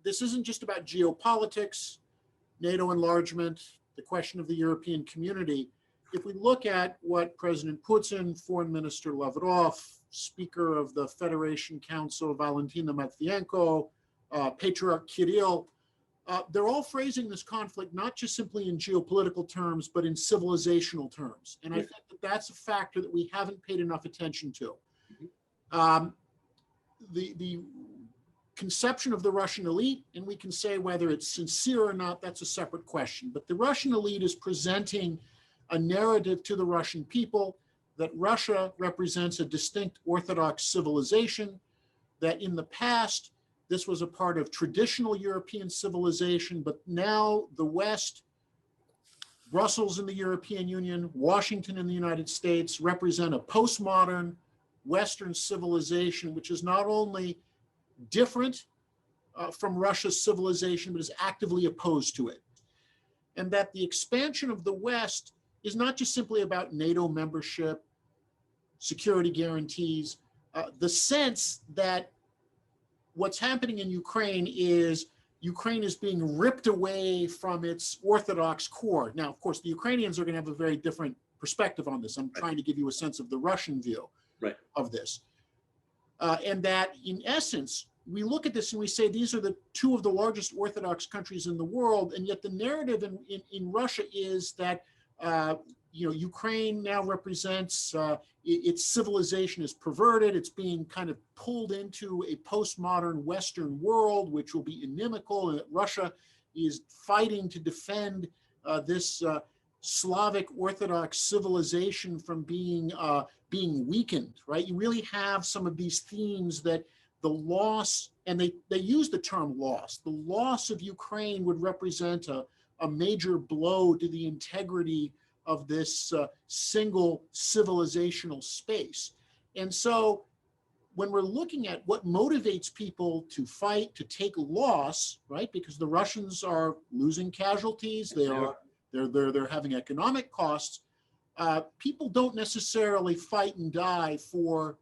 this isn't just about geopolitics, NATO enlargement, the question of the European community. If we look at what President Putin, Foreign Minister Lavrov, Speaker of the Federation Council, Valentina Matvienko, Patriarch Kirill, they're all phrasing this conflict not just simply in geopolitical terms, but in civilizational terms. And I think that that's a factor that we haven't paid enough attention to. The conception of the Russian elite, and we can say whether it's sincere or not, that's a separate question. But the Russian elite is presenting a narrative to the Russian people that Russia represents a distinct Orthodox civilization, that in the past, this was a part of traditional European civilization, but now the West, Brussels in the European Union, Washington in the United States represent a postmodern Western civilization, which is not only different from Russia's civilization, but is actively opposed to it. And that the expansion of the West is not just simply about NATO membership, security guarantees, the sense that what's happening in Ukraine is being ripped away from its Orthodox core. Now, of course, the Ukrainians are going to have a very different perspective on this. I'm trying to give you a sense of the Russian view of this. And that, in essence, we look at this and we say these are the two of the largest Orthodox countries in the world, and yet the narrative in Russia is that Ukraine now represents its civilization is perverted. It's being kind of pulled into a postmodern Western world, which will be inimical, and that Russia is fighting to defend this Slavic Orthodox civilization from being weakened. Right? You really have some of these themes that the loss, and they use the term loss. The loss of Ukraine would represent a major blow to the integrity of this single civilizational space. And so when we're looking at what motivates people to fight, to take loss, right? Because the Russians are losing casualties, they're having economic costs. People don't necessarily fight and die for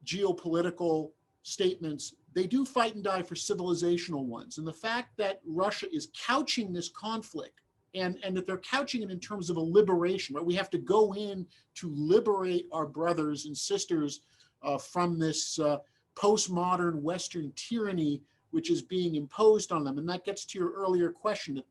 geopolitical statements. They do fight and die for civilizational ones. And the fact that Russia is couching this conflict and that they're couching it in terms of a liberation, right? We have to go in to liberate our brothers and sisters from this postmodern Western tyranny, which is being imposed on them. And that gets to your earlier question,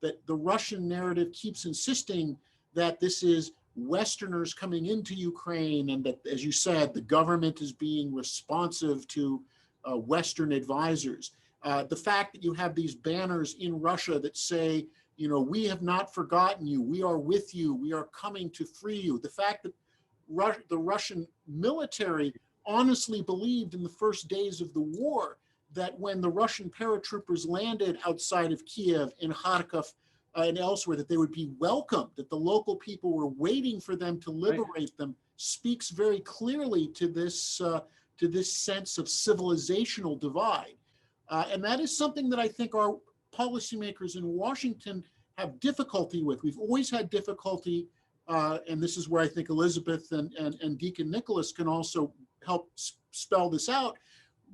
that the Russian narrative keeps insisting that this is Westerners coming into Ukraine, and that, as you said, the government is being responsive to Western advisors. The fact that you have these banners in Russia that say, we have not forgotten you, we are with you, we are coming to free you. The fact that the Russian military honestly believed in the first days of the war that when the Russian paratroopers landed outside of Kiev, in Kharkov, and elsewhere, that they would be welcomed, that the local people were waiting for them to liberate them, speaks very clearly to this sense of civilizational divide. And that is something that I think our policymakers in Washington have difficulty with. We've always had difficulty, and this is where I think Elizabeth and Deacon Nicholas can also help spell this out.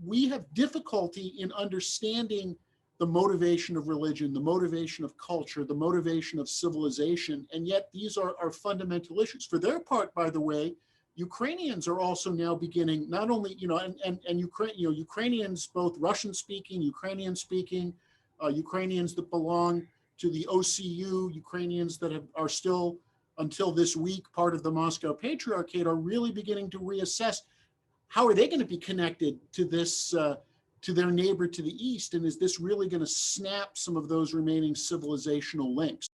We have difficulty in understanding the motivation of religion, the motivation of culture, the motivation of civilization, and yet these are fundamental issues. For their part, by the way, Ukrainians are also now beginning, not only, Ukrainians, both Russian-speaking, Ukrainian-speaking, Ukrainians that belong to the OCU, Ukrainians that are still, until this week, part of the Moscow Patriarchate, are really beginning to reassess how are they going to be connected to this, to their neighbor to the east, and is this really going to snap some of those remaining civilizational links?